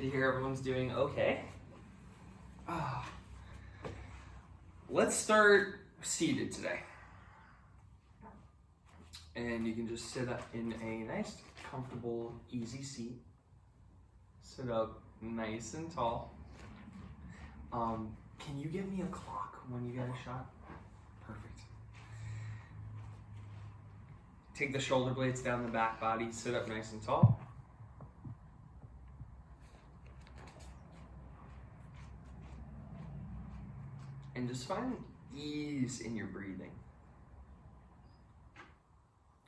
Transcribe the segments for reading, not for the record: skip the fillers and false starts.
to hear everyone's doing okay. Let's start seated today. And you can just sit up in a nice, comfortable, easy seat. Sit up nice and tall. Can you give me a clock when you get a shot? Perfect. Take the shoulder blades down the back body, sit up nice and tall. And just find ease in your breathing.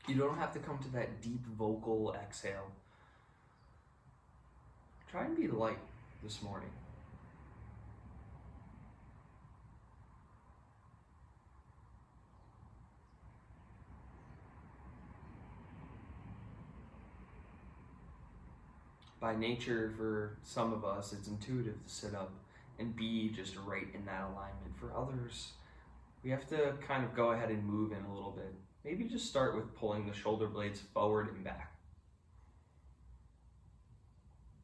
You don't have to come to that deep vocal exhale. Try and be light this morning. By nature, for some of us, it's intuitive to sit up and be just right in that alignment. For others, we have to kind of go ahead and move in a little bit. Maybe just start with pulling the shoulder blades forward and back.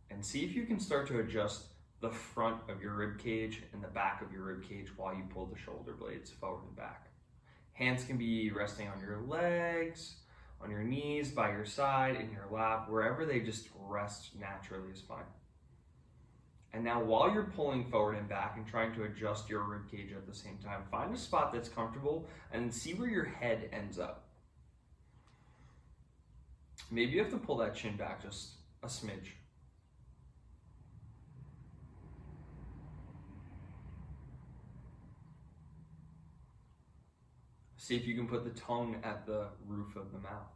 And see if you can start to adjust the front of your rib cage and the back of your rib cage while you pull the shoulder blades forward and back. Hands can be resting on your legs, on your knees, by your side, in your lap, wherever they just rest naturally is fine. And now while you're pulling forward and back and trying to adjust your rib cage at the same time, find a spot that's comfortable and then see where your head ends up. Maybe you have to pull that chin back just a smidge. See if you can put the tongue at the roof of the mouth.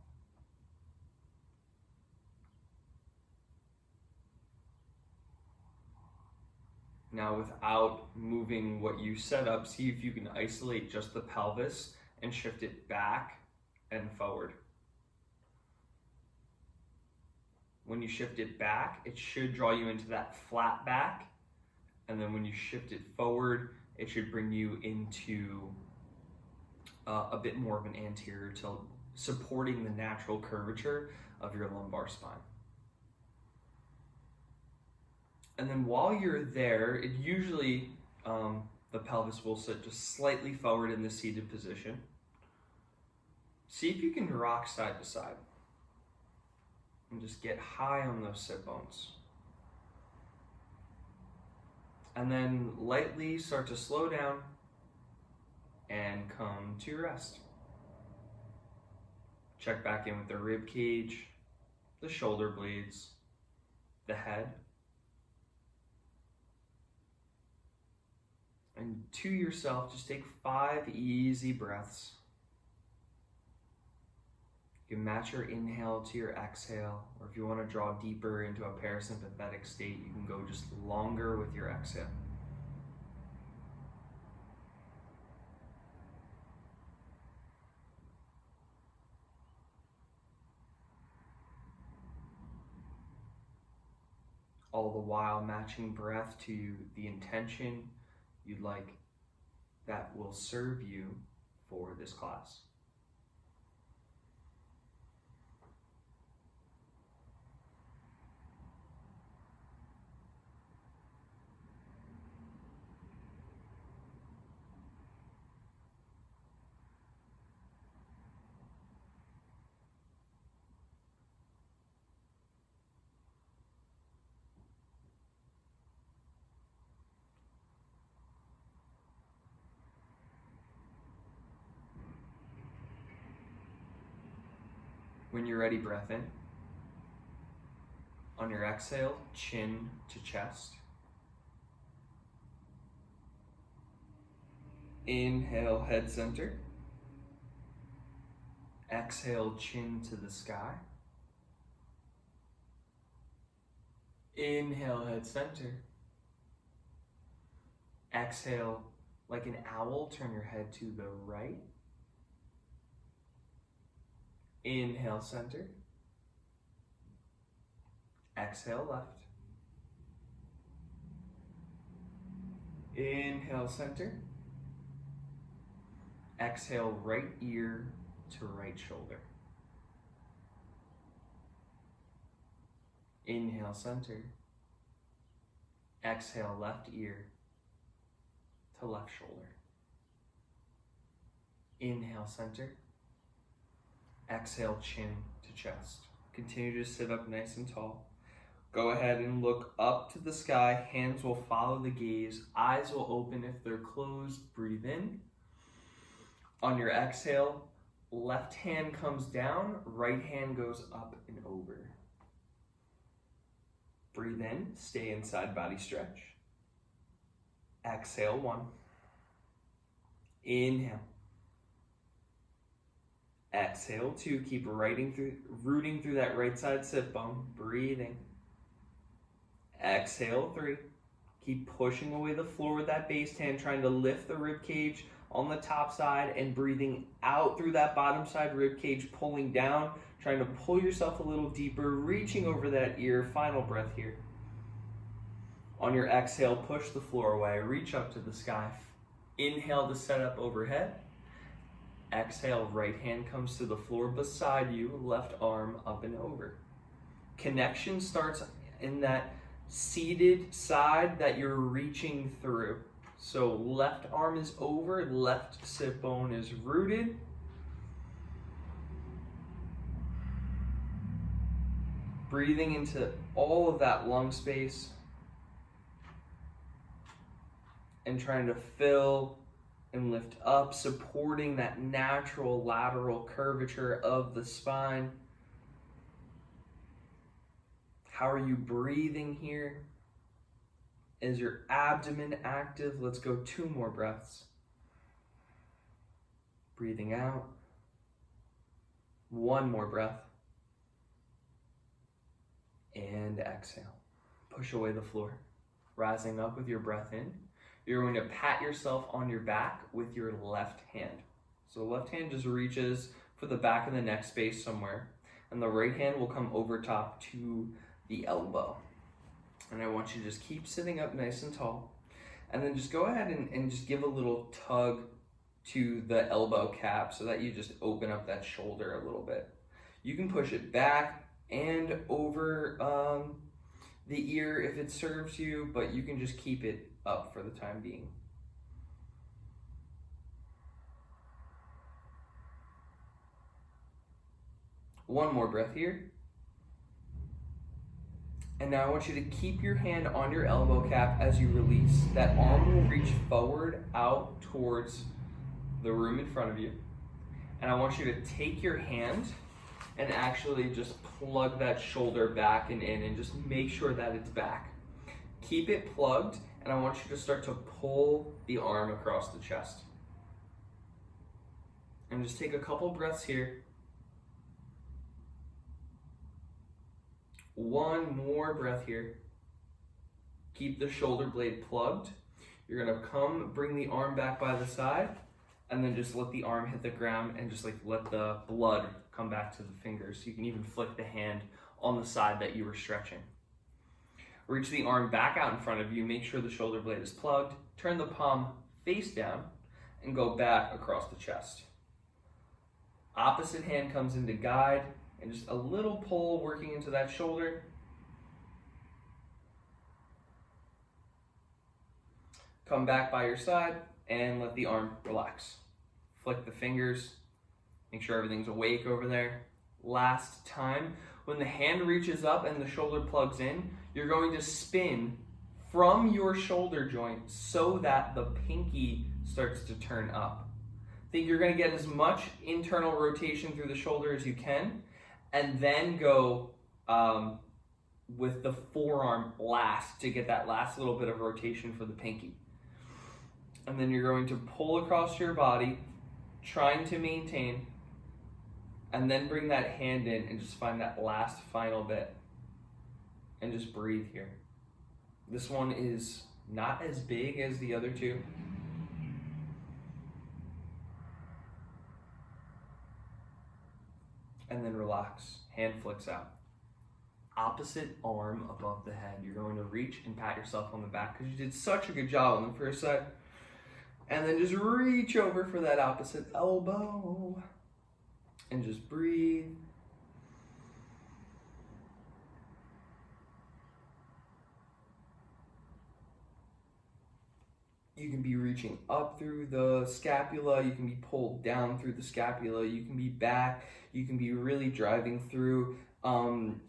Now, without moving what you set up, see if you can isolate just the pelvis and shift it back and forward. When you shift it back, it should draw you into that flat back. And then when you shift it forward, it should bring you into a bit more of an anterior tilt, supporting the natural curvature of your lumbar spine. And then while you're there, it usually, the pelvis will sit just slightly forward in the seated position. See if you can rock side to side. And just get high on those sit bones. And then lightly start to slow down and come to your rest. Check back in with the rib cage, the shoulder blades, the head. And to yourself, just take 5 easy breaths. You can match your inhale to your exhale, or if you want to draw deeper into a parasympathetic state, you can go just longer with your exhale. All the while matching breath to the intention you'd like that will serve you for this class. When you're ready, breath in. On your exhale, chin to chest. Inhale, head center. Exhale, chin to the sky. Inhale, head center. Exhale, like an owl, turn your head to the right. Inhale, center. Exhale, left. Inhale, center. Exhale, right ear to right shoulder. Inhale, center. Exhale, left ear to left shoulder. Inhale, center. Exhale, chin to chest. Continue to sit up nice and tall. Go ahead and look up to the sky. Hands will follow the gaze. Eyes will open if they're closed. Breathe in. On your exhale, left hand comes down, right hand goes up and over. Breathe in, stay in side body stretch. Exhale, 1. Inhale. Exhale, 2. Keep rooting through that right side sit bone. Breathing. Exhale, 3. Keep pushing away the floor with that base hand, trying to lift the rib cage on the top side and breathing out through that bottom side rib cage, pulling down, trying to pull yourself a little deeper, reaching over that ear. Final breath here. On your exhale, push the floor away, reach up to the sky. Inhale to set up overhead. Exhale, right hand comes to the floor beside you, left arm up and over. Connection starts in that seated side that you're reaching through. So left arm is over, left sit bone is rooted. Breathing into all of that lung space and trying to fill and lift up, supporting that natural lateral curvature of the spine. How are you breathing here? Is your abdomen active? Let's go 2 more breaths. Breathing out. 1 more breath. And exhale. Push away the floor. Rising up with your breath in. You're going to pat yourself on your back with your left hand. So the left hand just reaches for the back of the neck space somewhere. And the right hand will come over top to the elbow. And I want you to just keep sitting up nice and tall. And then just go ahead and just give a little tug to the elbow cap so that you just open up that shoulder a little bit. You can push it back and over the ear if it serves you, but you can just keep it up for the time being. One more breath here. And now I want you to keep your hand on your elbow cap as you release. That arm will reach forward out towards the room in front of you. And I want you to take your hand and actually just plug that shoulder back and in and just make sure that it's back. Keep it plugged, and I want you to start to pull the arm across the chest. And just take a couple breaths here. 1 more breath here. Keep the shoulder blade plugged. You're gonna bring the arm back by the side, and then just let the arm hit the ground and just let the blood come back to the fingers. You can even flick the hand on the side that you were stretching. Reach the arm back out in front of you. Make sure the shoulder blade is plugged. Turn the palm face down and go back across the chest. Opposite hand comes into guide. And just a little pull working into that shoulder. Come back by your side and let the arm relax. Flick the fingers. Make sure everything's awake over there. Last time, when the hand reaches up and the shoulder plugs in, you're going to spin from your shoulder joint so that the pinky starts to turn up. Think you're going to get as much internal rotation through the shoulder as you can. And then go with the forearm last to get that last little bit of rotation for the pinky. And then you're going to pull across your body, trying to maintain, and then bring that hand in and just find that last final bit. And just breathe here. This one is not as big as the other 2. And then relax, hand flicks out. Opposite arm above the head. You're going to reach and pat yourself on the back because you did such a good job on the first side. And then just reach over for that opposite elbow. And just breathe. You can be reaching up through the scapula, you can be pulled down through the scapula, you can be back, you can be really driving through.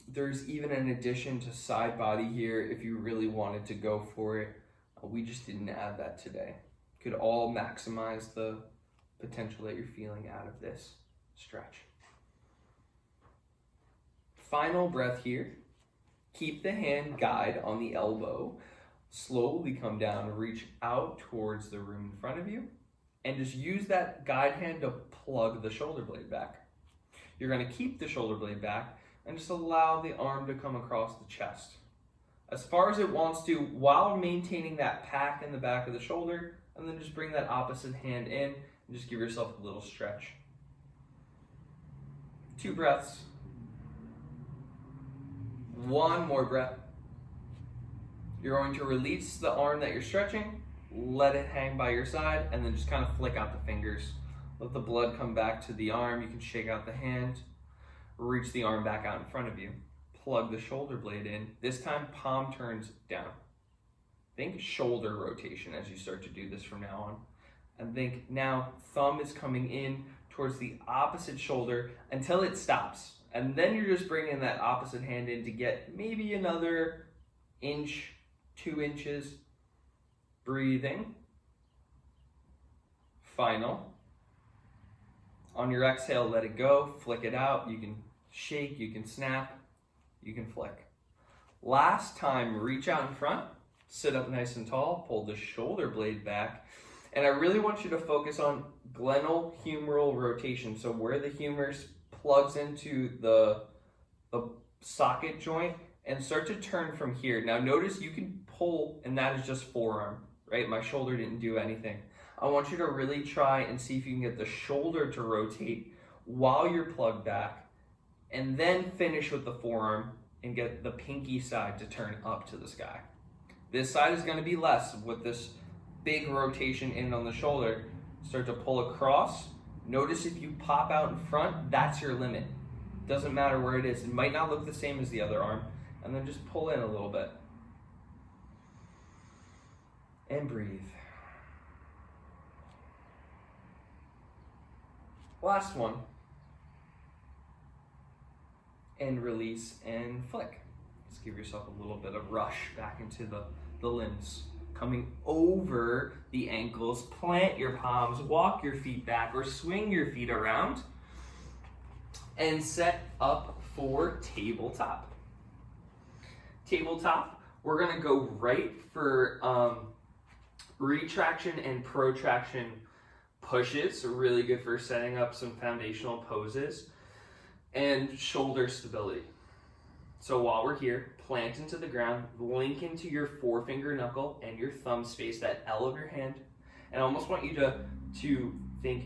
There's even an addition to side body here if you really wanted to go for it. We just didn't add that today. Could all maximize the potential that you're feeling out of this stretch. Final breath here. Keep the hand guide on the elbow. Slowly come down, reach out towards the room in front of you, and just use that guide hand to plug the shoulder blade back. You're going to keep the shoulder blade back and just allow the arm to come across the chest as far as it wants to, while maintaining that pack in the back of the shoulder, and then just bring that opposite hand in and just give yourself a little stretch. 2 breaths. 1 more breath. You're going to release the arm that you're stretching, let it hang by your side, and then just kind of flick out the fingers. Let the blood come back to the arm. You can shake out the hand, reach the arm back out in front of you. Plug the shoulder blade in. This time, palm turns down. Think shoulder rotation as you start to do this from now on. And think now thumb is coming in towards the opposite shoulder until it stops. And then you're just bringing that opposite hand in to get maybe another inch, 2 inches. Breathing. Final. On your exhale, let it go. Flick it out. You can shake, you can snap. You can flick. Last time, reach out in front, sit up nice and tall, pull the shoulder blade back, and I really want you to focus on glenohumeral rotation, so where the humerus plugs into the socket joint, and start to turn from here. Now notice you can pull, and that is just forearm, right? My shoulder didn't do anything. I want you to really try and see if you can get the shoulder to rotate while you're plugged back, and then finish with the forearm and get the pinky side to turn up to the sky. This side is going to be less with this big rotation in on the shoulder. Start to pull across. Notice if you pop out in front, that's your limit. Doesn't matter where it is. It might not look the same as the other arm. And then just pull in a little bit. And breathe. Last one. And release and flick. Just give yourself a little bit of rush back into the limbs. Coming over the ankles, plant your palms, walk your feet back or swing your feet around, and set up for tabletop. Tabletop, we're gonna go right for retraction and protraction pushes, really good for setting up some foundational poses, and shoulder stability. So while we're here, plant into the ground, link into your forefinger knuckle and your thumb space, that L of your hand, and I almost want you to think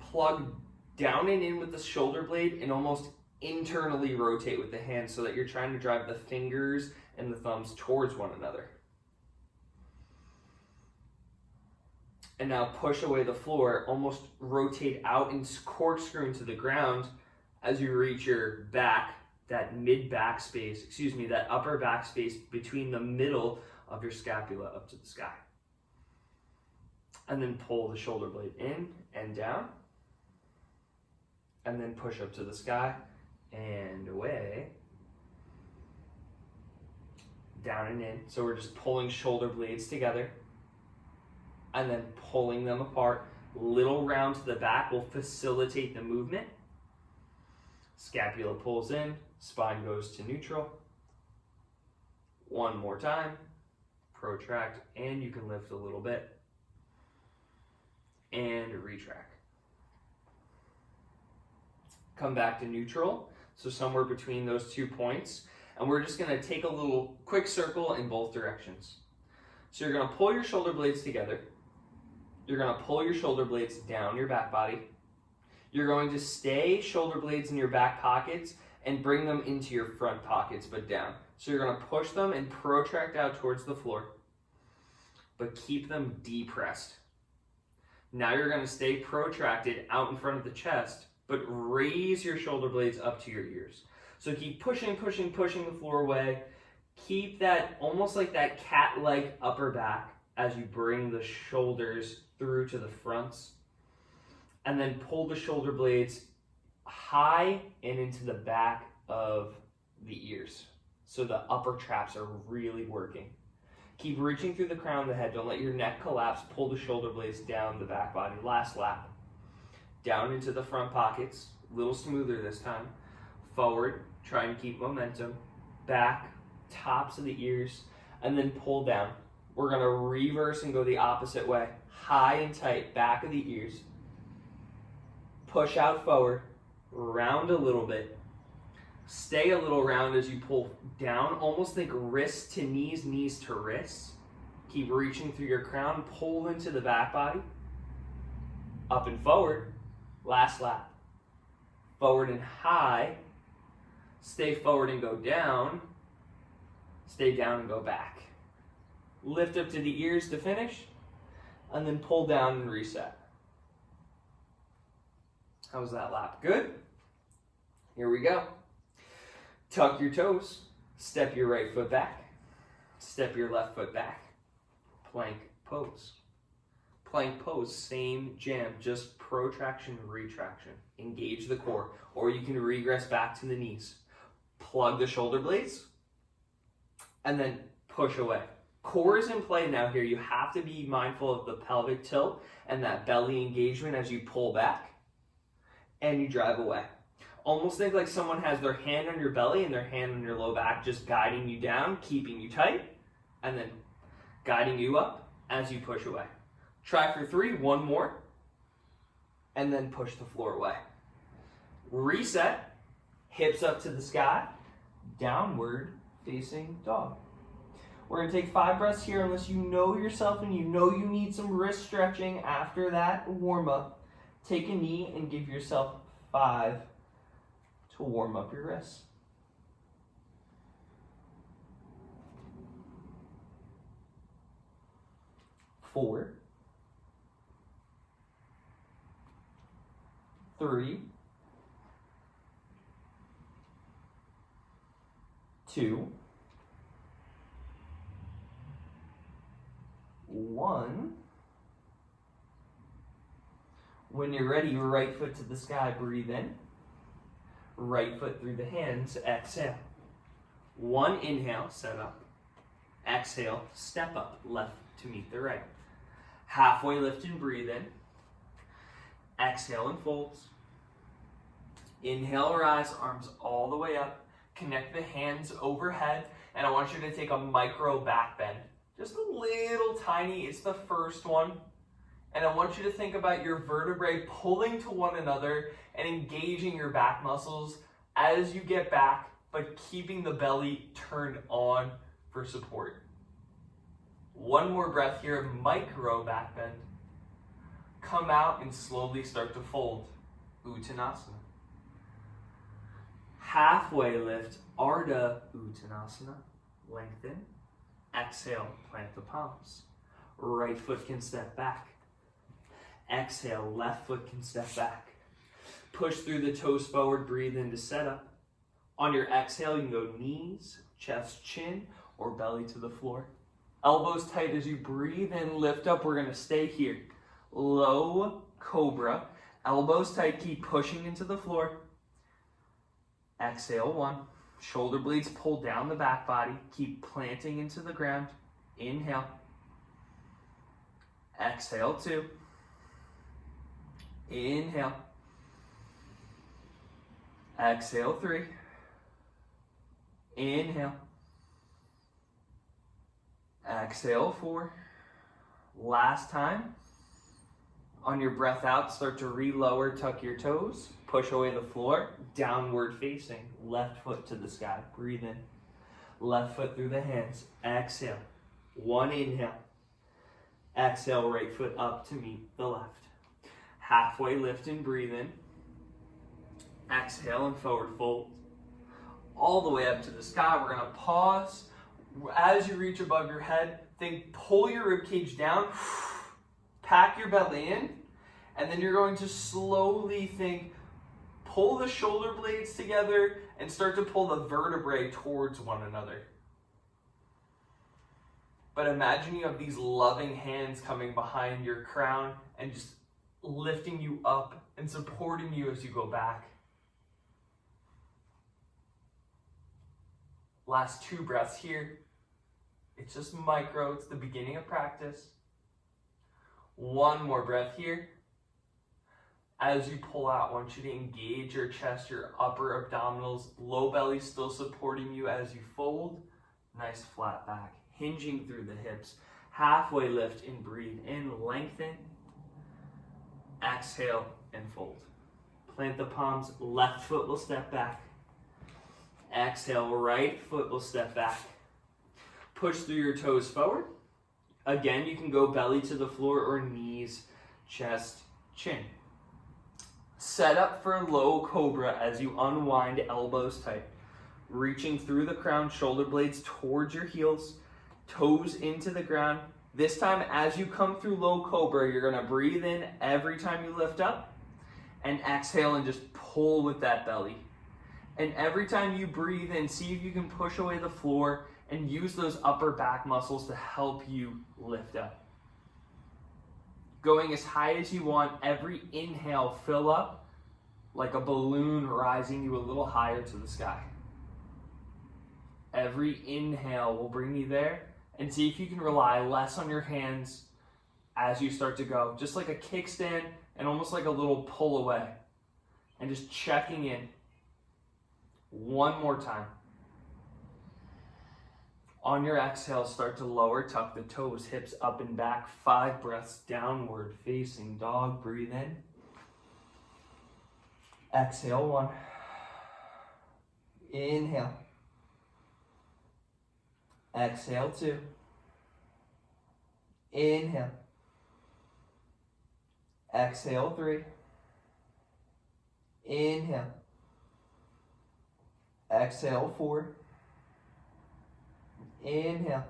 plug down and in with the shoulder blade and almost internally rotate with the hand so that you're trying to drive the fingers and the thumbs towards one another. And now push away the floor, almost rotate out and corkscrew into the ground as you reach your back, that mid-back space, that upper back space between the middle of your scapula up to the sky. And then pull the shoulder blade in and down. And then push up to the sky and away. Down and in. So we're just pulling shoulder blades together and then pulling them apart. Little round to the back will facilitate the movement. Scapula pulls in, spine goes to neutral. One more time, protract, and you can lift a little bit. And retract. Come back to neutral, so somewhere between those 2 points. And we're just gonna take a little quick circle in both directions. So you're gonna pull your shoulder blades together. You're gonna pull your shoulder blades down your back body. You're going to stay shoulder blades in your back pockets and bring them into your front pockets, but down. So you're going to push them and protract out towards the floor, but keep them depressed. Now you're going to stay protracted out in front of the chest, but raise your shoulder blades up to your ears. So keep pushing the floor away. Keep that almost like that cat-like upper back as you bring the shoulders through to the fronts. And then pull the shoulder blades high and into the back of the ears. So the upper traps are really working. Keep reaching through the crown of the head. Don't let your neck collapse. Pull the shoulder blades down the back body. Last lap. Down into the front pockets. A little smoother this time. Forward. Try and keep momentum. Back. Tops of the ears. And then pull down. We're going to reverse and go the opposite way. High and tight. Back of the ears. Push out forward. Round a little bit. Stay a little round as you pull down. Almost think wrists to knees, knees to wrists. Keep reaching through your crown. Pull into the back body. Up and forward. Last lap. Forward and high. Stay forward and go down. Stay down and go back. Lift up to the ears to finish. And then pull down and reset. How was that lap? Good? Here we go. Tuck your toes. Step your right foot back. Step your left foot back. Plank pose. Plank pose, same jam, just protraction, retraction. Engage the core, or you can regress back to the knees. Plug the shoulder blades, and then push away. Core is in play now here. You have to be mindful of the pelvic tilt and that belly engagement as you pull back and you drive away. Almost think like someone has their hand on your belly and their hand on your low back, just guiding you down, keeping you tight, and then guiding you up as you push away. Try for 3, one more, and then push the floor away. Reset, hips up to the sky, downward facing dog. We're going to take 5 breaths here unless you know yourself and you know you need some wrist stretching after that warm up. Take a knee and give yourself 5 to warm up your wrists. 4, 3, 2, 1. When you're ready, your right foot to the sky, breathe in. Right foot through the hands, exhale. 1 inhale, set up. Exhale, step up, left to meet the right. Halfway lift and breathe in. Exhale and folds. Inhale, rise, arms all the way up. Connect the hands overhead, and I want you to take a micro back bend. Just a little tiny, it's the first one. And I want you to think about your vertebrae pulling to one another and engaging your back muscles as you get back, but keeping the belly turned on for support. One more breath here, micro back bend. Come out and slowly start to fold, Uttanasana. Halfway lift, Ardha Uttanasana, lengthen. Exhale, plant the palms. Right foot can step back. Exhale, left foot can step back. Push through the toes forward, breathe into setup. On your exhale, you can go knees, chest, chin, or belly to the floor. Elbows tight as you breathe in, lift up. We're gonna stay here. Low cobra, elbows tight, keep pushing into the floor. Exhale, 1. Shoulder blades pull down the back body, keep planting into the ground. Inhale. Exhale, 2. Inhale. Exhale, 3. Inhale. Exhale, 4. Last time. On your breath out, start to re-lower, tuck your toes, push away the floor, downward facing, left foot to the sky, breathe in. Left foot through the hands, exhale. 1 inhale. Exhale, right foot up to meet the left. Halfway lift and breathe in. Exhale and forward fold. All the way up to the sky. We're going to pause. As you reach above your head, think pull your ribcage down, pack your belly in, and then you're going to slowly think pull the shoulder blades together and start to pull the vertebrae towards one another. But imagine you have these loving hands coming behind your crown and just lifting you up and supporting you as you go back. Last 2 breaths here. It's just micro, it's the beginning of practice. 1 more breath here. As you pull out, I want you to engage your chest, your upper abdominals, low belly still supporting you as you fold. Nice flat back, hinging through the hips. Halfway lift and breathe in, lengthen. Exhale and fold. Plant the palms, left foot will step back. Exhale, right foot will step back. Push through your toes forward. Again, you can go belly to the floor or knees, chest, chin. Set up for low cobra as you unwind, elbows tight. Reaching through the crown, shoulder blades towards your heels, toes into the ground. This time, as you come through low cobra, you're gonna breathe in every time you lift up and exhale and just pull with that belly. And every time you breathe in, see if you can push away the floor and use those upper back muscles to help you lift up. Going as high as you want, every inhale, fill up like a balloon, rising you a little higher to the sky. Every inhale will bring you there, and see if you can rely less on your hands as you start to go. Just like a kickstand and almost like a little pull away. And just checking in. 1 more time. On your exhale, start to lower, tuck the toes, hips up and back. 5 breaths, downward facing dog. Breathe in. Exhale, 1. Inhale. Exhale, 2. Inhale. Exhale, 3. Inhale. Exhale, 4. Inhale.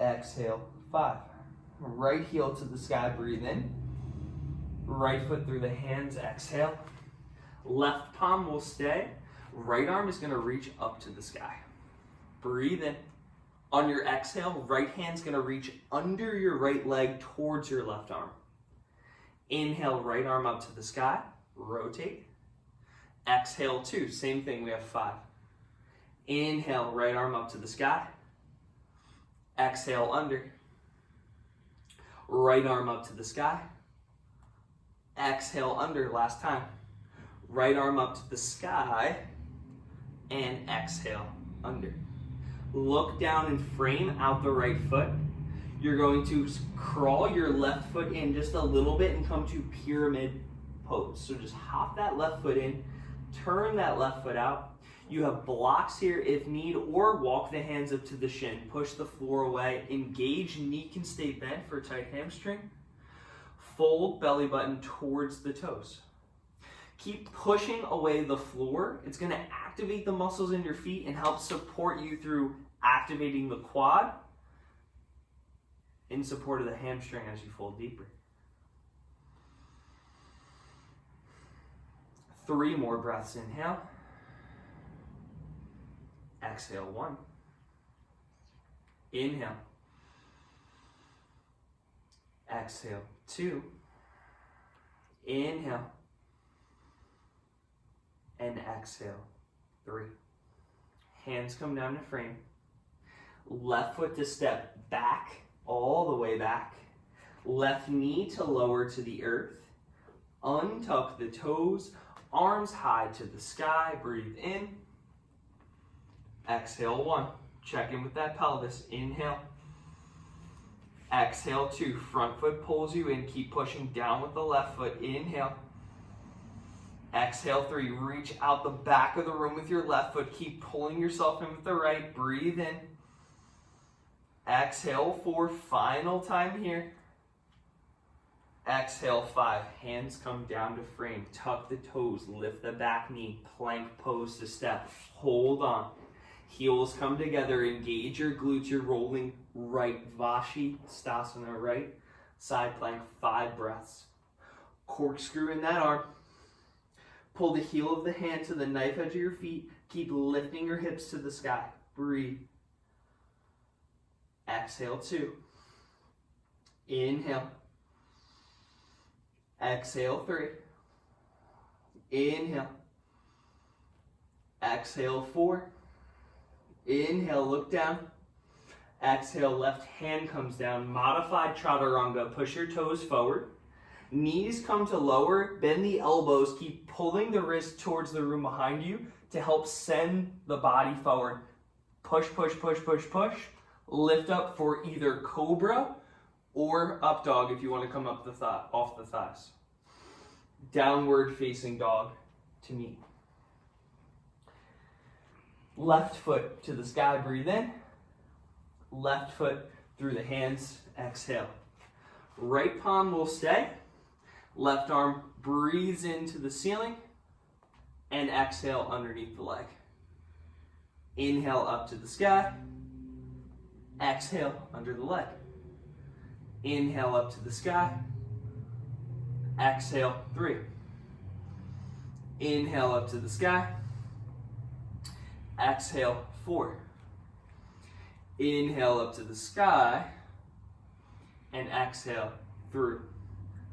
Exhale, 5. Right heel to the sky, breathe in. Right foot through the hands, exhale. Left palm will stay. Right arm is going to reach up to the sky. Breathe in. On your exhale, right hand's going to reach under your right leg towards your left arm. Inhale, right arm up to the sky. Rotate. Exhale, 2. Same thing, we have 5. Inhale, right arm up to the sky. Exhale, under. Right arm up to the sky. Exhale, under. Last time. Right arm up to the sky. And exhale, under. Look down and frame out the right foot. You're going to crawl your left foot in just a little bit and come to pyramid pose. So just hop that left foot in, turn that left foot out. You have blocks here if need, or walk the hands up to the shin. Push the floor away. Engage, knee can stay bent for a tight hamstring. Fold belly button towards the toes. Keep pushing away the floor. It's going to activate the muscles in your feet and help support you through activating the quad in support of the hamstring as you fold deeper. 3 more breaths. Inhale. Exhale, 1. Inhale. Exhale, 2. Inhale. And exhale, 3. Hands come down to frame. Left foot to step back, all the way back. Left knee to lower to the earth. Untuck the toes, arms high to the sky. Breathe in. Exhale, 1. Check in with that pelvis. Inhale. Exhale, 2. Front foot pulls you in. Keep pushing down with the left foot. Inhale. Exhale, 3. Reach out the back of the room with your left foot. Keep pulling yourself in with the right. Breathe in. Exhale, 4. Final time here. Exhale, 5. Hands come down to frame. Tuck the toes. Lift the back knee. Plank pose to step. Hold on. Heels come together. Engage your glutes. You're rolling right. Vashisthasana, right. Side plank. 5 breaths. Corkscrew in that arm. Pull the heel of the hand to the knife edge of your feet. Keep lifting your hips to the sky. Breathe. Exhale, 2. Inhale. Exhale, 3. Inhale. Exhale, 4. Inhale, look down. Exhale, left hand comes down. Modified chaturanga. Push your toes forward. Knees come to lower. Bend the elbows. Keep pulling the wrist towards the room behind you to help send the body forward. Push, push, push, push, push. Lift up for either Cobra or up dog if you want to come up off the thighs. Downward facing dog to meet. Left foot to the sky, breathe in. Left foot through the hands, exhale. Right palm will stay. Left arm breathes into the ceiling and exhale underneath the leg. Inhale up to the sky. Exhale under the leg. Inhale up to the sky. Exhale, 3. Inhale up to the sky. Exhale, 4. Inhale up to the sky. And exhale, through.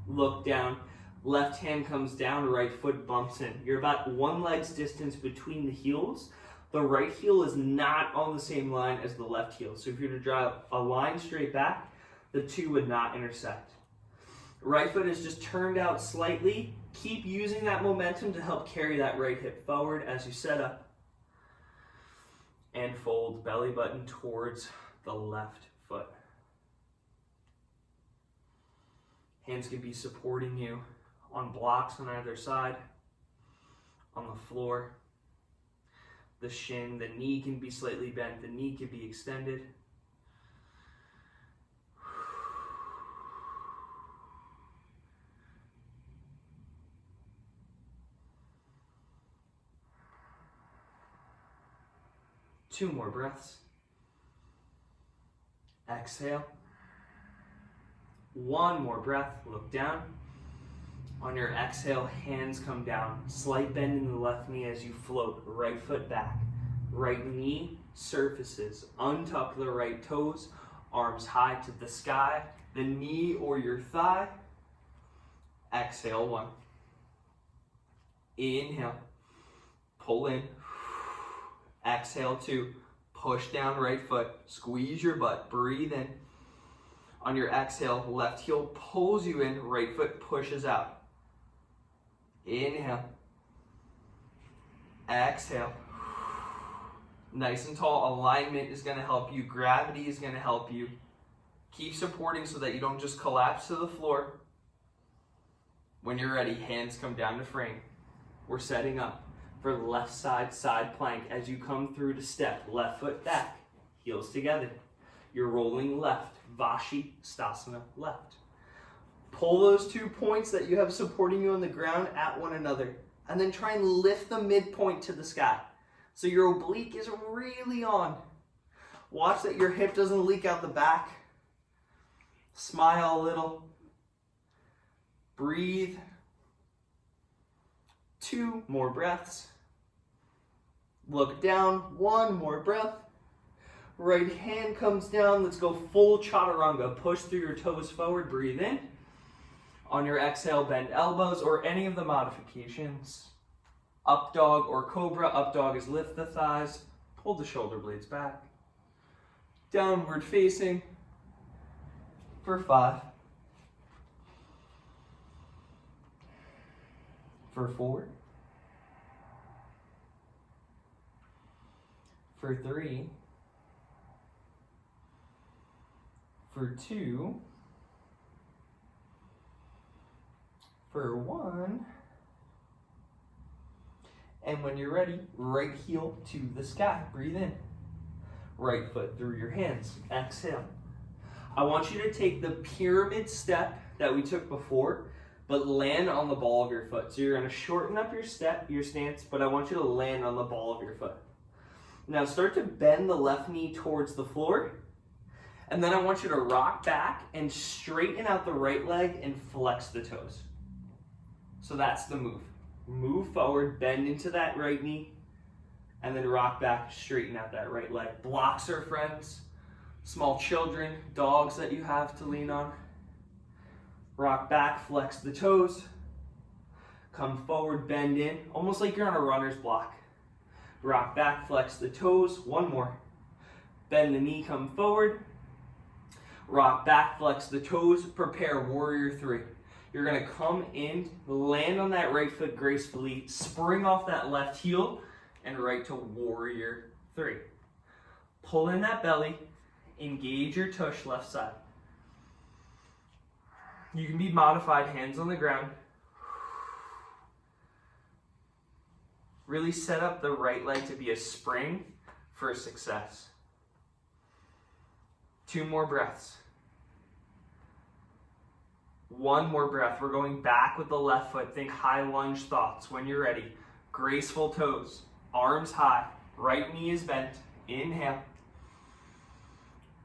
Look down. Left hand comes down, right foot bumps in. You're about one leg's distance between the heels. The right heel is not on the same line as the left heel. So if you were to draw a line straight back, the two would not intersect. Right foot is just turned out slightly. Keep using that momentum to help carry that right hip forward as you set up. And fold belly button towards the left foot. Hands can be supporting you on blocks on either side, on the floor. The shin, the knee can be slightly bent, the knee can be extended. Two more breaths. Exhale. One more breath, look down. On your exhale, hands come down. Slight bend in the left knee as you float. Right foot back. Right knee surfaces. Untuck the right toes. Arms high to the sky. The knee or your thigh. Exhale, 1. Inhale. Pull in. Exhale, 2. Push down right foot. Squeeze your butt. Breathe in. On your exhale, left heel pulls you in. Right foot pushes out. Inhale. Exhale. Nice and tall. Alignment is going to help you. Gravity is going to help you. Keep supporting so that you don't just collapse to the floor. When you're ready, hands come down to frame. We're setting up for left side plank as you come through to step. Left foot back. Heels together. You're rolling left. Vashisthasana left. Pull those 2 points that you have supporting you on the ground at one another. And then try and lift the midpoint to the sky. So your oblique is really on. Watch that your hip doesn't leak out the back. Smile a little. Breathe. 2 more breaths. Look down. 1 more breath. Right hand comes down. Let's go full chaturanga. Push through your toes forward. Breathe in. On your exhale, bend elbows or any of the modifications. Up dog or Cobra. Up dog is lift the thighs. Pull the shoulder blades back. Downward facing for 5. For 4. For 3. For 2. For 1. And when you're ready, right heel to the sky. Breathe in. Right foot through your hands. Exhale. I want you to take the pyramid step that we took before, but land on the ball of your foot. So you're going to shorten up your stance, but I want you to land on the ball of your foot. Now start to bend the left knee towards the floor. And then I want you to rock back and straighten out the right leg and flex the toes. So that's the move. Move forward, bend into that right knee, and then rock back, straighten out that right leg. Blocks are friends. Small children, dogs that you have to lean on. Rock back, flex the toes. Come forward, bend in, almost like you're on a runner's block. Rock back, flex the toes, one more. Bend the knee, come forward. Rock back, flex the toes, prepare warrior three. You're gonna come in, land on that right foot gracefully, spring off that left heel, and right to warrior three. Pull in that belly, engage your tush left side. You can be modified, hands on the ground. Really set up the right leg to be a spring for success. 2 more breaths. 1 more breath. We're going back with the left foot. Think high lunge thoughts when you're ready. Graceful toes, arms high, right knee is bent. Inhale.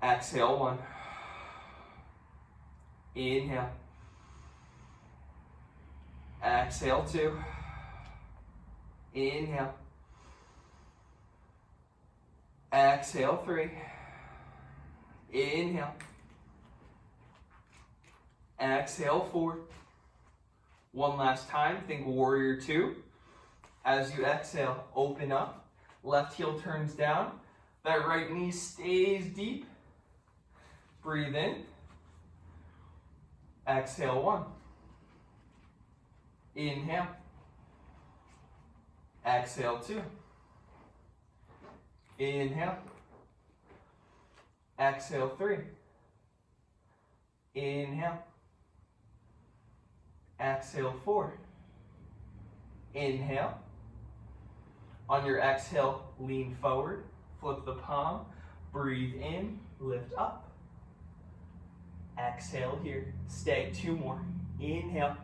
Exhale, 1. Inhale. Exhale, 2. Inhale. Exhale, 3. Inhale. Exhale, 4. One last time, think warrior 2. As you exhale, open up. Left heel turns down. That right knee stays deep. Breathe in. Exhale, 1. Inhale. Exhale, 2. Inhale. Exhale, 3. Inhale. Exhale, 4. Inhale. On your exhale, lean forward. Flip the palm. Breathe in. Lift up. Exhale here. Stay. 2 more. Inhale.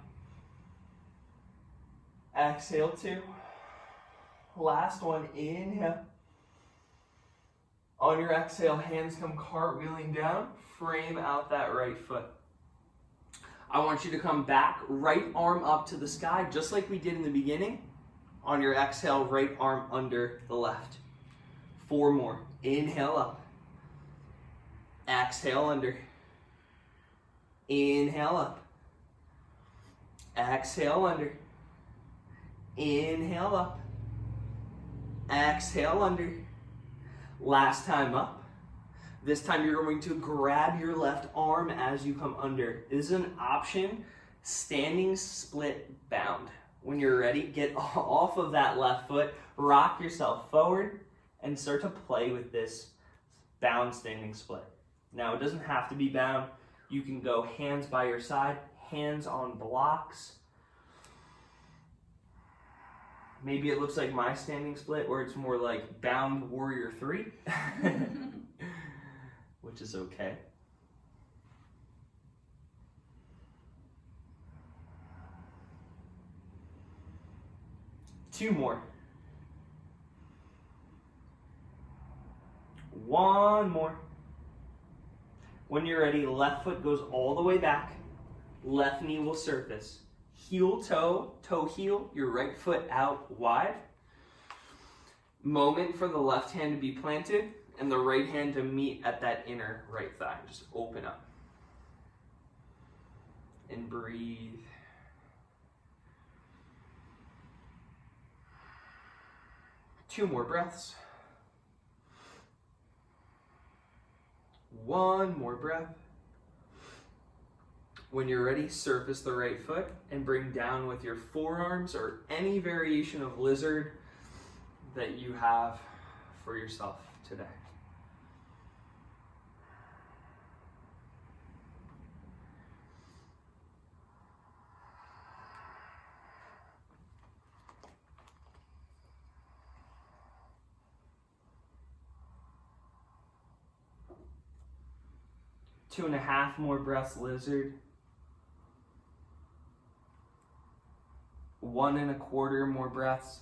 Exhale, 2. Last one. Inhale. On your exhale, hands come cartwheeling down. Frame out that right foot. I want you to come back, right arm up to the sky, just like we did in the beginning. On your exhale, right arm under the left. 4 more. Inhale up. Exhale under. Inhale up. Exhale under. Inhale up. Exhale under. Last time up. This time you're going to grab your left arm as you come under. This is an option, standing split bound. When you're ready, get off of that left foot, rock yourself forward, and start to play with this bound standing split. Now it doesn't have to be bound. You can go hands by your side, hands on blocks. Maybe it looks like my standing split, or it's more like bound warrior 3. Which is okay. Two more. 1 more. When you're ready, left foot goes all the way back. Left knee will surface. Heel, toe, toe, heel, your right foot out wide. Moment for the left hand to be planted and the right hand to meet at that inner right thigh. Just open up. And breathe. Two more breaths. 1 more breath. When you're ready, surface the right foot and bring down with your forearms or any variation of lizard that you have for yourself today. Two and a half more breaths, lizard. 1 1/4 more breaths.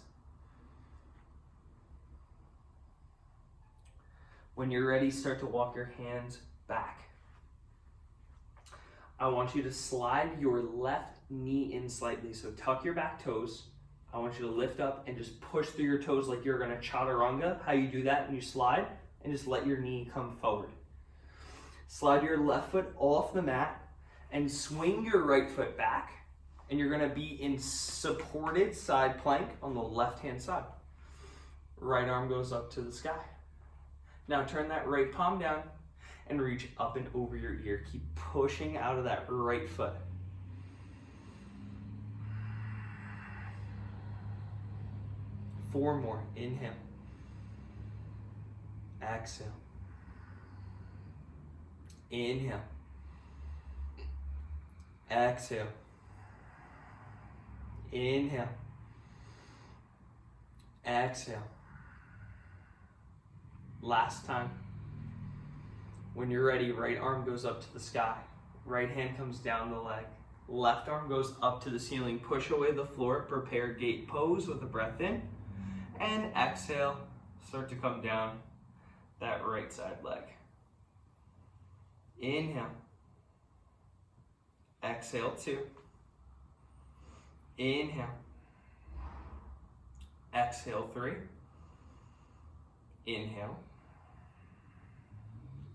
When you're ready, start to walk your hands back. I want you to slide your left knee in slightly. So tuck your back toes. I want you to lift up and just push through your toes like you're gonna chaturanga. How you do that when you slide, and just let your knee come forward. Slide your left foot off the mat and swing your right foot back. And you're gonna be in supported side plank on the left-hand side. Right arm goes up to the sky. Now turn that right palm down and reach up and over your ear. Keep pushing out of that right foot. Four more. Inhale. Exhale. Inhale. Exhale. Inhale. Exhale. Last time. When you're ready, right arm goes up to the sky. Right hand comes down the leg. Left arm goes up to the ceiling. Push away the floor. Prepare gate pose with a breath in. And exhale. Start to come down that right side leg. Inhale. Exhale 2. Inhale. Exhale 3. Inhale.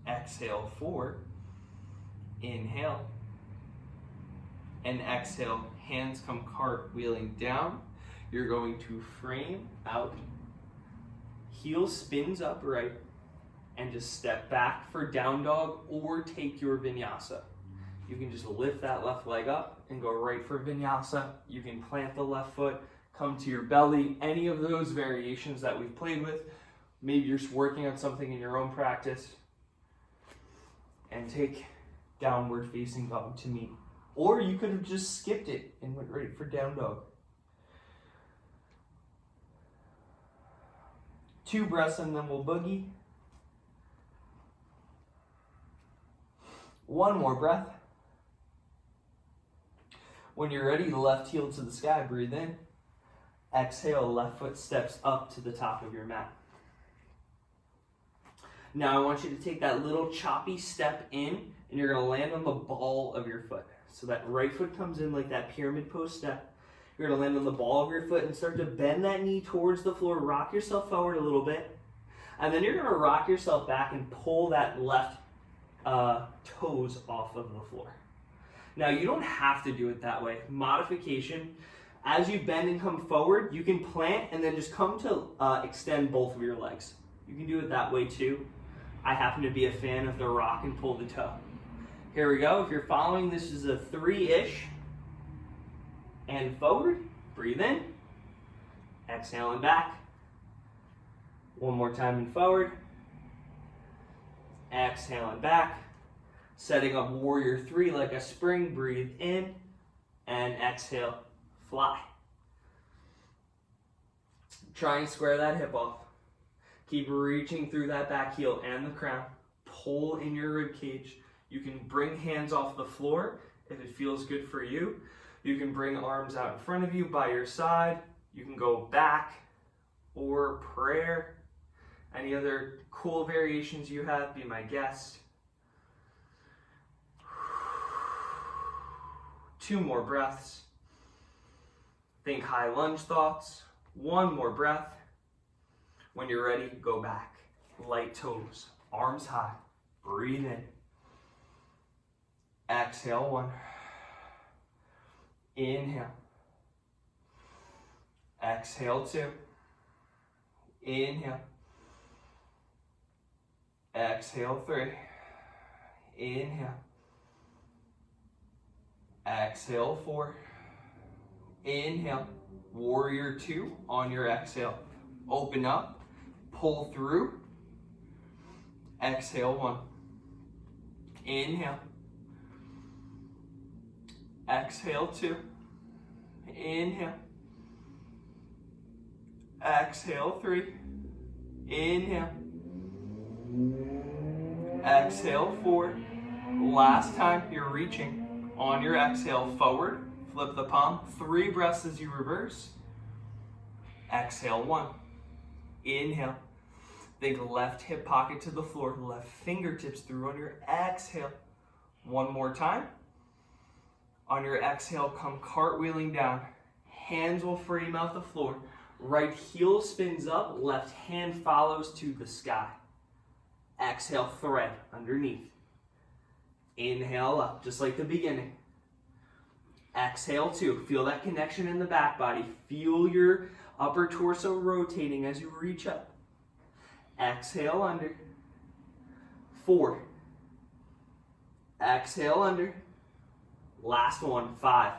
Exhale 4. Inhale. And exhale. Hands come cartwheeling down. You're going to frame out. Heel spins upright. And just step back for down dog or take your vinyasa. You can just lift that left leg up and go right for vinyasa. You can plant the left foot, come to your belly, any of those variations that we've played with. Maybe you're working on something in your own practice. And take downward facing dog to meet. Or you could have just skipped it and went right for down dog. 2 breaths and then we'll boogie. 1 more breath. When you're ready, left heel to the sky, breathe in. Exhale, left foot steps up to the top of your mat. Now I want you to take that little choppy step in and you're gonna land on the ball of your foot. So that right foot comes in like that pyramid pose step. You're gonna land on the ball of your foot and start to bend that knee towards the floor. Rock yourself forward a little bit. And then you're gonna rock yourself back and pull that left toes off of the floor. Now you don't have to do it that way. Modification, as you bend and come forward, you can plant and then just come to extend both of your legs. You can do it that way too. I happen to be a fan of the rock and pull the toe. Here we go. If you're following, this is a 3-ish. And forward, breathe in. Exhale and back. 1 more time and forward. Exhale and back. Setting up warrior 3 like a spring. Breathe in and exhale, fly. Try and square that hip off. Keep reaching through that back heel and the crown. Pull in your rib cage. You can bring hands off the floor if it feels good for you. You can bring arms out in front of you by your side. You can go back or prayer. Any other cool variations you have, be my guest. 2 more breaths. Think high lunge thoughts. 1 more breath. When you're ready, go back. Light toes, arms high. Breathe in. Exhale 1. Inhale. Exhale 2. Inhale. Exhale 3. Inhale. Exhale 4. Inhale. Warrior 2 on your exhale. Open up. Pull through. Exhale 1. Inhale. Exhale 2. Inhale. Exhale 3. Inhale. Exhale 4. Last time, you're reaching on your exhale forward. Flip the palm. 3 breaths as you reverse. Exhale 1. Inhale. Think left hip pocket to the floor. Left fingertips through on your exhale. 1 more time. On your exhale, come cartwheeling down. Hands will frame out the floor. Right heel spins up. Left hand follows to the sky. Exhale, thread underneath. Inhale up, just like the beginning. Exhale 2. Feel that connection in the back body. Feel your upper torso rotating as you reach up. Exhale under. 4. Exhale under. Last one, 5.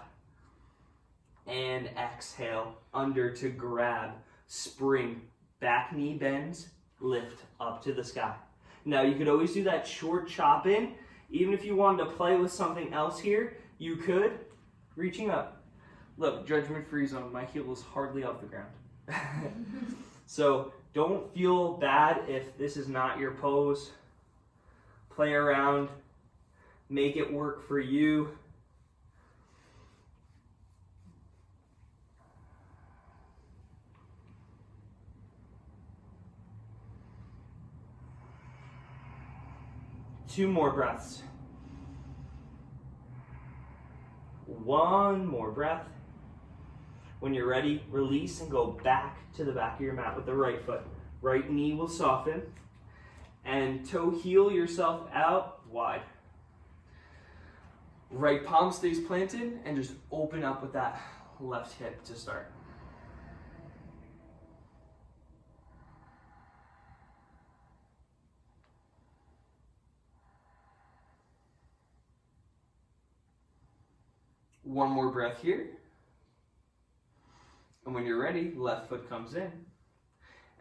And exhale under to grab. Spring. Back knee bends. Lift up to the sky. Now you could always do that short chop in. Even if you wanted to play with something else here, you could. Reaching up. Look, judgment free zone. My heel is hardly off the ground. So don't feel bad if this is not your pose. Play around. Make it work for you. Two more breaths. One more breath. When you're ready, release and go back to the back of your mat with the right foot. Right knee will soften. And toe heel yourself out wide. Right palm stays planted and just open up with that left hip to start. One more breath here. And when you're ready, left foot comes in.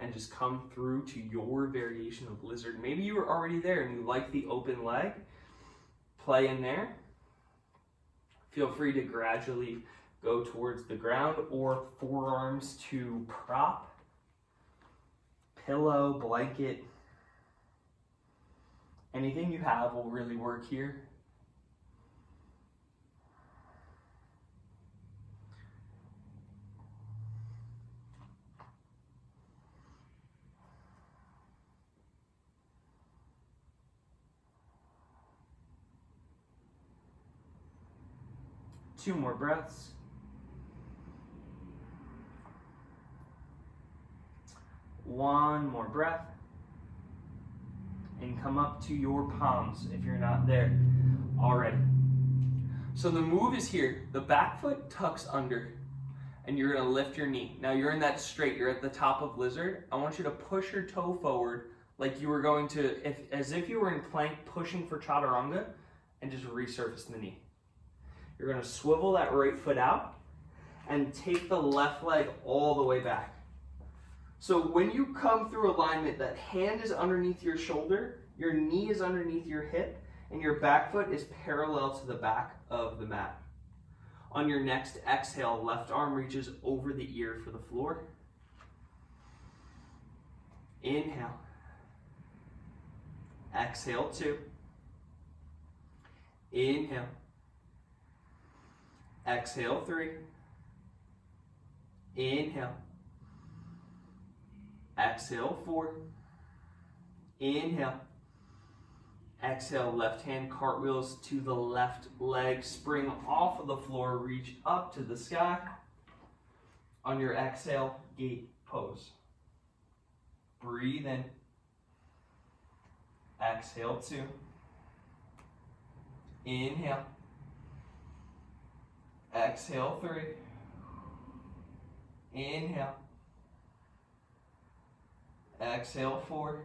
And just come through to your variation of lizard. Maybe you were already there and you like the open leg. Play in there. Feel free to gradually go towards the ground or forearms to prop, pillow, blanket. Anything you have will really work here. Two more breaths. One more breath. And come up to your palms if you're not there already. So the move is here. The back foot tucks under and you're gonna lift your knee. Now you're in that straight, you're at the top of lizard. I want you to push your toe forward like you were going to, as if you were in plank pushing for chaturanga, and just resurface the knee. You're going to swivel that right foot out and take the left leg all the way back. So when you come through alignment, that hand is underneath your shoulder, your knee is underneath your hip, and your back foot is parallel to the back of the mat. On your next exhale, left arm reaches over the ear for the floor. Inhale. Exhale 2. Inhale. Exhale 3. Inhale. Exhale 4. Inhale. Exhale, left hand cartwheels to the left leg. Spring off of the floor, reach up to the sky. On your exhale, gate pose. Breathe in. Exhale 2. Inhale. Exhale 3. Inhale. Exhale 4.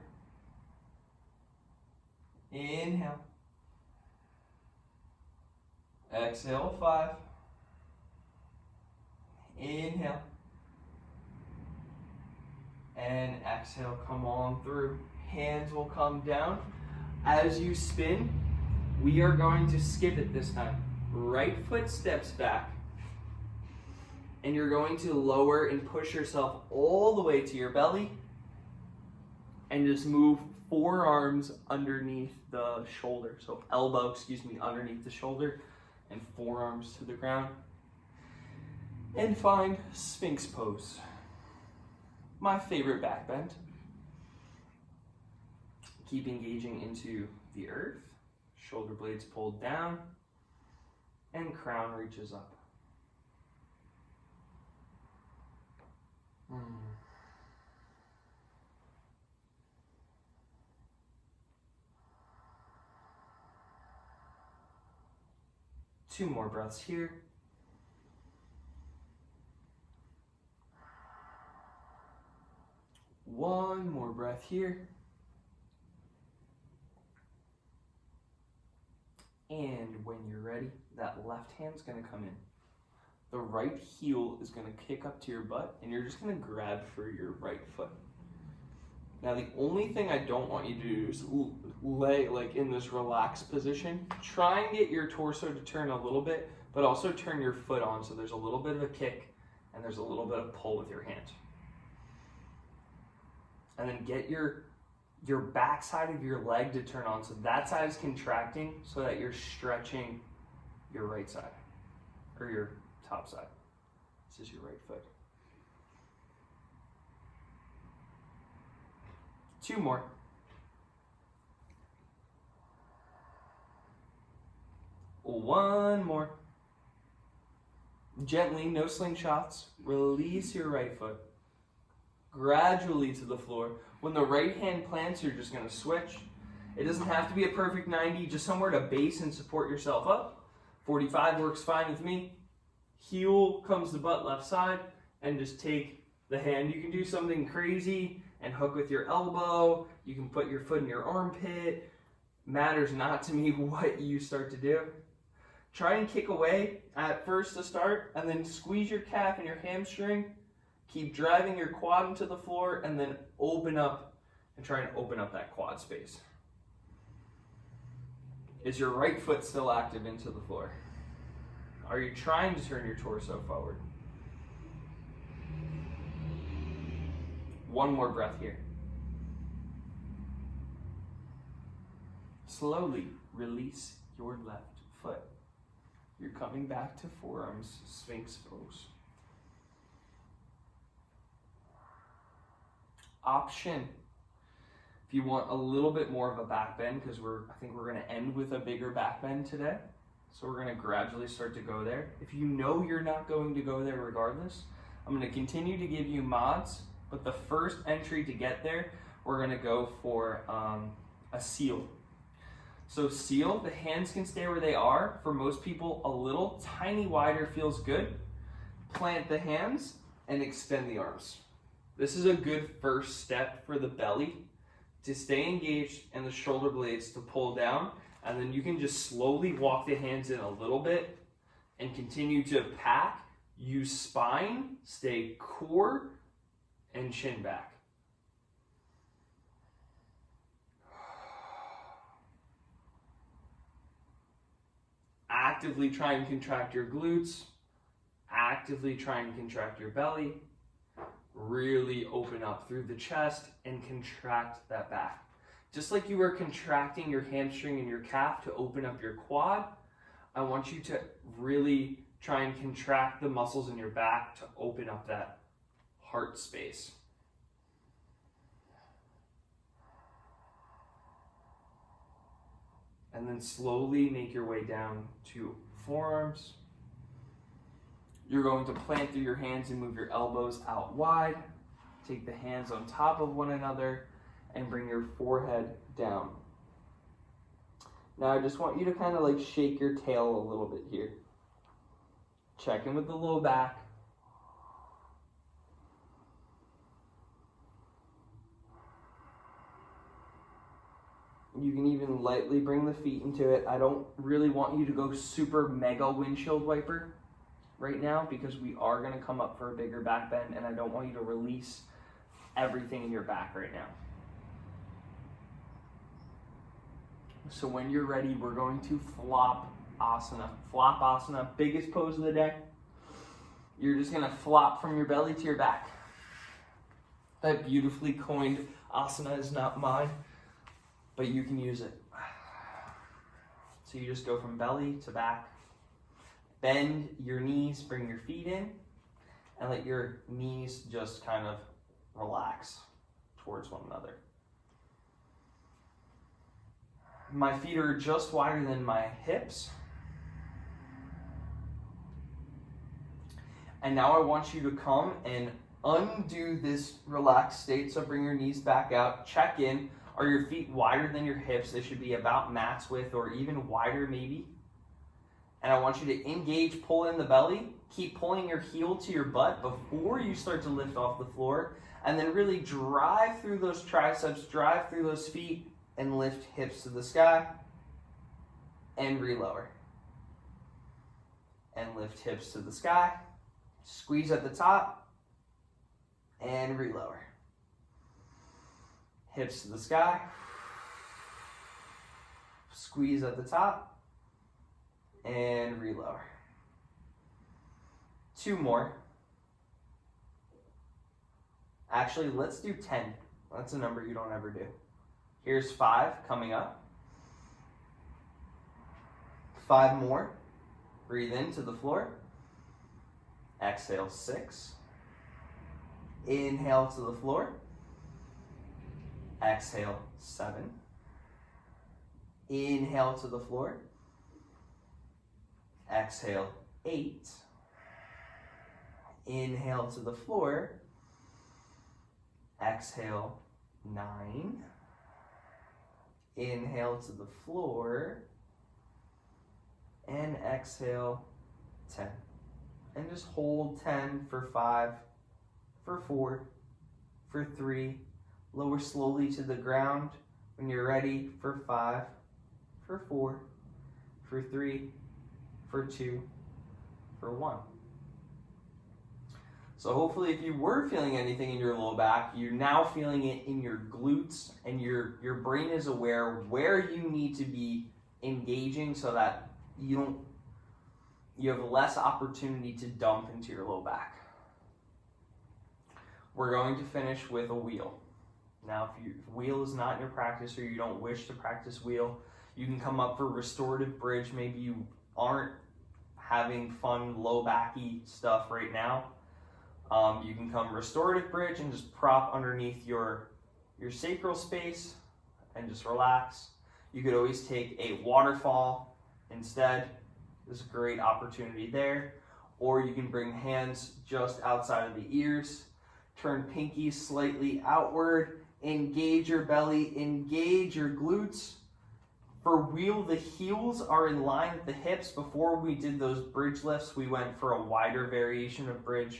Inhale. Exhale 5. Inhale. And exhale, come on through. Hands will come down. As you spin, we are going to skip it this time. Right foot steps back. And you're going to lower and push yourself all the way to your belly. And just move forearms underneath the shoulder. So elbow, underneath the shoulder. And forearms to the ground. And find Sphinx pose. My favorite back bend. Keep engaging into the earth. Shoulder blades pulled down. And crown reaches up. 2 more breaths here. One more breath here. And when you're ready, that left hand's gonna come in. The right heel is gonna kick up to your butt, and you're just gonna grab for your right foot. Now the only thing I don't want you to do is lay like in this relaxed position. Try and get your torso to turn a little bit, but also turn your foot on so there's a little bit of a kick and there's a little bit of pull with your hand. And then get your back side of your leg to turn on. So that side is contracting so that you're stretching your right side or your top side. This is your right foot. 2 more. One more. Gently, no slingshots, release your right foot. Gradually to the floor. When the right hand plants, you're just going to switch. It doesn't have to be a perfect 90, just somewhere to base and support yourself up. 45 works fine with me. Heel comes to butt left side, and just take the hand. You can do something crazy and hook with your elbow. You can put your foot in your armpit. Matters not to me what you start to do. Try and kick away at first to start, and then squeeze your calf and your hamstring. Keep driving your quad into the floor, and then open up and try and open up that quad space. Is your right foot still active into the floor? Are you trying to turn your torso forward? One more breath here. Slowly release your left foot. You're coming back to forearms, Sphinx pose. Option. If you want a little bit more of a back bend, because I think we're going to end with a bigger back bend today. So we're going to gradually start to go there. If you know you're not going to go there regardless, I'm going to continue to give you mods, but the first entry to get there, we're going to go for a seal. So seal, the hands can stay where they are. For most people, a little tiny wider feels good. Plant the hands and extend the arms. This is a good first step for the belly to stay engaged and the shoulder blades to pull down. And then you can just slowly walk the hands in a little bit and continue to pack. Use spine, stay core, and chin back. Actively try and contract your glutes. Actively try and contract your belly. Really open up through the chest and contract that back. Just like you were contracting your hamstring and your calf to open up your quad, I want you to really try and contract the muscles in your back to open up that heart space. And then slowly make your way down to forearms. You're going to plant through your hands and move your elbows out wide. Take the hands on top of one another and bring your forehead down. Now I just want you to kind of like shake your tail a little bit here. Check in with the low back. You can even lightly bring the feet into it. I don't really want you to go super mega windshield wiper right now because we are going to come up for a bigger back bend, and I don't want you to release everything in your back right now. So when you're ready, we're going to flop asana. Flop asana, biggest pose of the day. You're just going to flop from your belly to your back. That beautifully coined asana is not mine, but you can use it. So you just go from belly to back. Bend your knees, bring your feet in, and let your knees just kind of relax towards one another. My feet are just wider than my hips. And now I want you to come and undo this relaxed state. So bring your knees back out, check in. Are your feet wider than your hips? They should be about mat's width or even wider maybe. And I want you to engage, pull in the belly. Keep pulling your heel to your butt before you start to lift off the floor. And then really drive through those triceps, drive through those feet, and lift hips to the sky. And relower. And lift hips to the sky. Squeeze at the top. And relower. Hips to the sky. Squeeze at the top. And relower. 2 more. Actually, let's do 10. That's a number you don't ever do. Here's 5 coming up. 5 more. Breathe into the floor. Exhale, 6. Inhale to the floor. Exhale, 7. Inhale to the floor. Exhale, 8. Inhale to the floor. Exhale, 9. Inhale to the floor. And exhale, 10. And just hold 10 for 5, for 4, for 3. Lower slowly to the ground when you're ready for 5, for 4, for 3, for 2, for 1. So hopefully if you were feeling anything in your low back, you're now feeling it in your glutes, and your brain is aware where you need to be engaging so that you have less opportunity to dump into your low back. We're going to finish with a wheel. Now, if wheel is not in your practice or you don't wish to practice wheel, you can come up for restorative bridge. Maybe you aren't having fun low backy stuff right now. You can come restorative bridge and just prop underneath your sacral space and just relax. You could always take a waterfall instead. There's a great opportunity there. Or you can bring hands just outside of the ears. Turn pinkies slightly outward. Engage your belly. Engage your glutes. For wheel, the heels are in line with the hips. Before we did those bridge lifts, we went for a wider variation of bridge.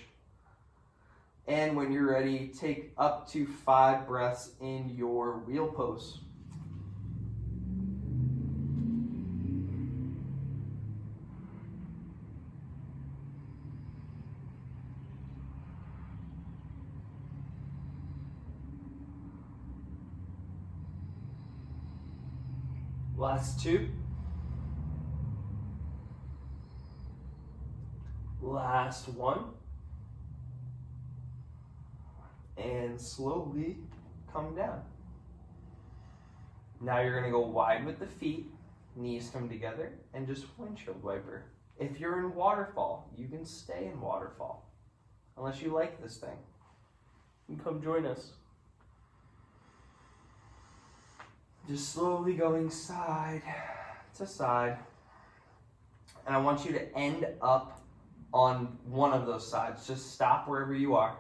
And when you're ready, take up to 5 breaths in your wheel pose. Last 2. Last 1. And slowly come down. Now you're going to go wide with the feet, knees come together, and just windshield wiper. If you're in waterfall, you can stay in waterfall. Unless you like this thing. You can come join us. Just slowly going side to side. And I want you to end up on one of those sides. Just stop wherever you are.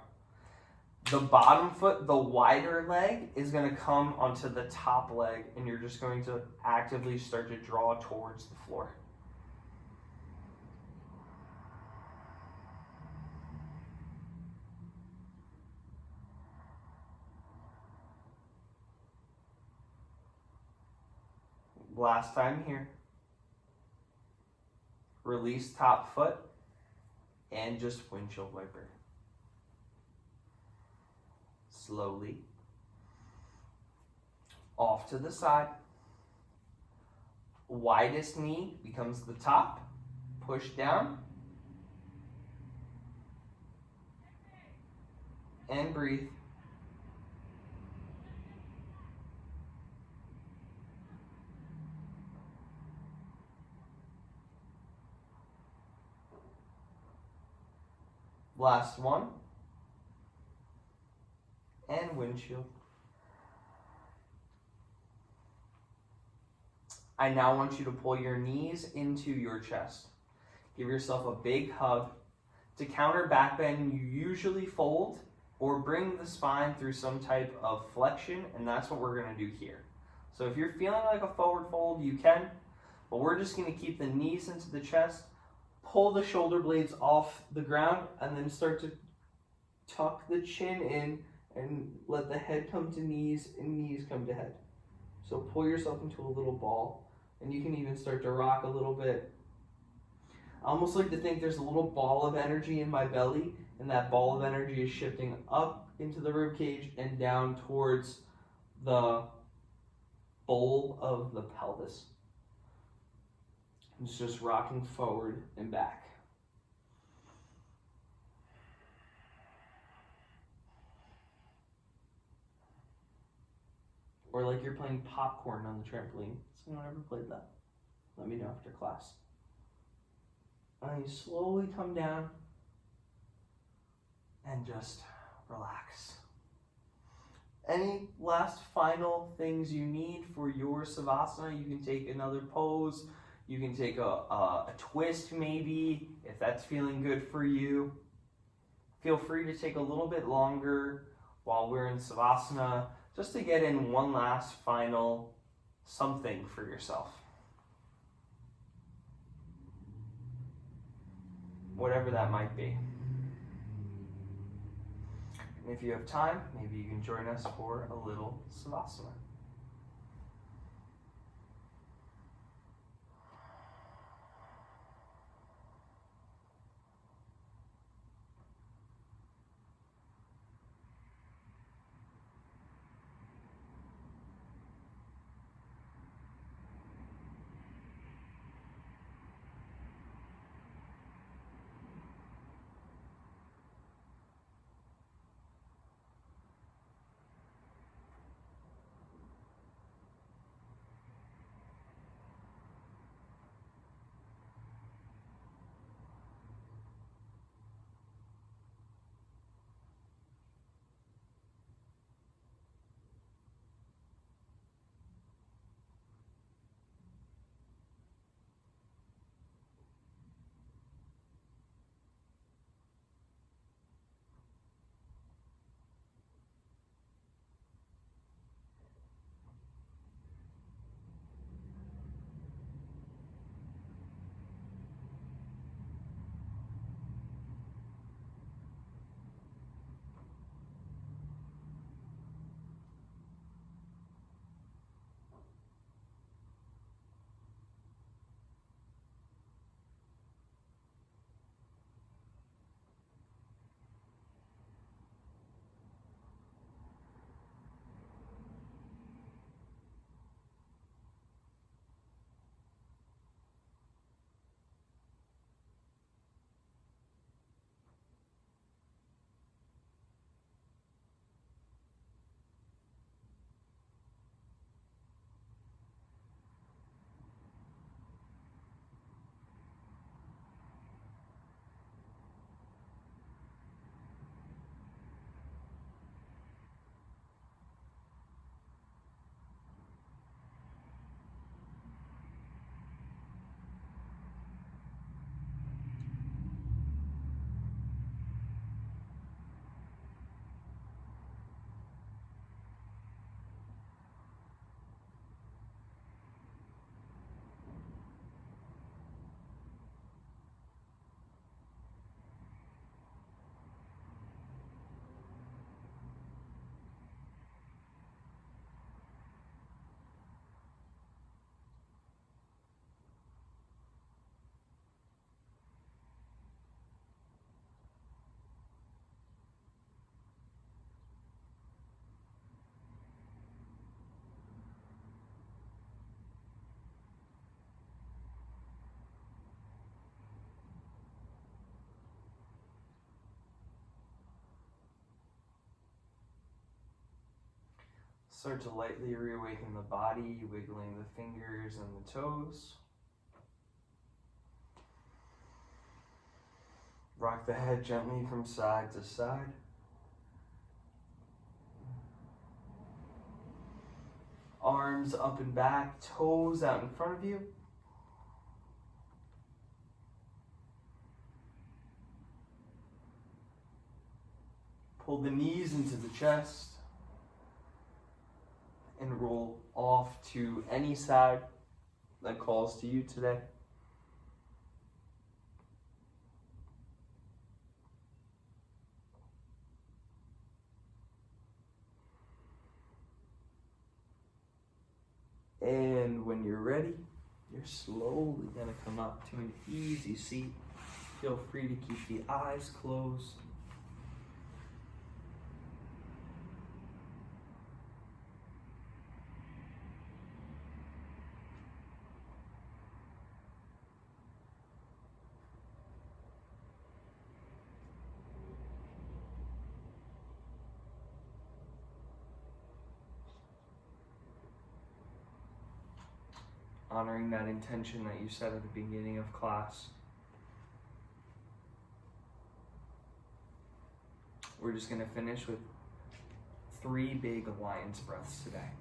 The bottom foot, the wider leg, is going to come onto the top leg, and you're just going to actively start to draw towards the floor. Last time here. Release top foot, and just windshield wiper. Slowly. Off to the side. Widest knee becomes the top. Push down. And breathe. Last one. And windshield. I now want you to pull your knees into your chest. Give yourself a big hug. To counter back bend, you usually fold or bring the spine through some type of flexion, and that's what we're going to do here. So if you're feeling like a forward fold, you can, But we're just going to keep the knees into the chest, pull the shoulder blades off the ground, and then start to tuck the chin in and let the head come to knees and knees come to head. So pull yourself into a little ball, and you can even start to rock a little bit. I almost like to think there's a little ball of energy in my belly, and that ball of energy is shifting up into the rib cage and down towards the bowl of the pelvis. It's just rocking forward and back. Or like you're playing popcorn on the trampoline. Has anyone ever played that? Let me know after class. And you slowly come down and just relax. Any last final things you need for your Savasana? You can take another pose. You can take a twist maybe, if that's feeling good for you. Feel free to take a little bit longer while we're in Savasana, just to get in one last final something for yourself. Whatever that might be. And if you have time, maybe you can join us for a little Savasana. Start to lightly reawaken the body, wiggling the fingers and the toes. Rock the head gently from side to side. Arms up and back, toes out in front of you. Pull the knees into the chest and roll off to any side. that calls to you today. And when you're ready, you're slowly going to come up to an easy seat. Feel free to keep the eyes closed. Honoring that intention that you set at the beginning of class. We're just going to finish with 3 big lion's breaths today.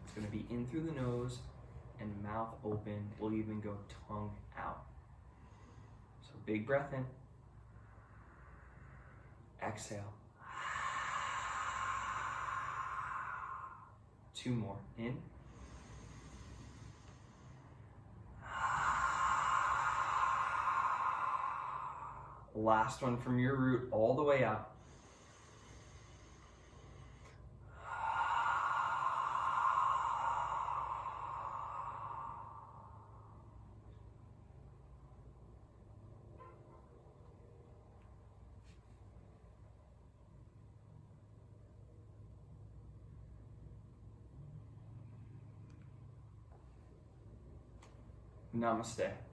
It's going to be in through the nose and mouth open. We'll even go tongue out. So big breath in. Exhale. 2 more. In. Last one from your root all the way up. Namaste.